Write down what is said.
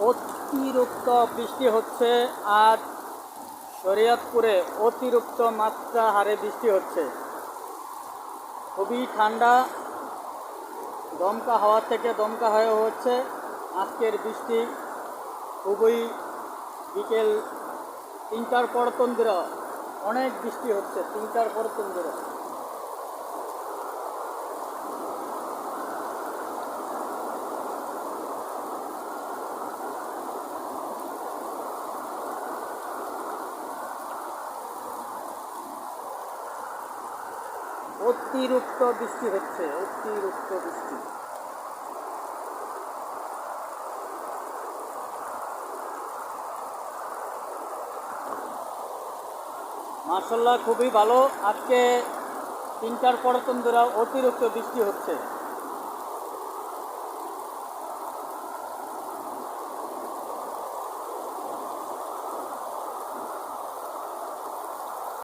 অতিরিক্ত বৃষ্টি হচ্ছে। আজ শরীয়তপুরে অতিরিক্ত মাত্রা হারে বৃষ্টি হচ্ছে। খুবই ঠান্ডা, দমকা হাওয়া থেকে দমকা হয়ে হচ্ছে আজকের বৃষ্টি। খুবই বিকেল 3টার পর তন্দিরা অনেক বৃষ্টি হচ্ছে। 3টার পর তন্দিরা অতিরিক্ত বৃষ্টি হচ্ছে, অতিরিক্ত বৃষ্টি। মাশাআল্লাহ খুবই ভালো। আজকে 3টার পর তন্দিরা অতিরিক্ত বৃষ্টি হচ্ছে।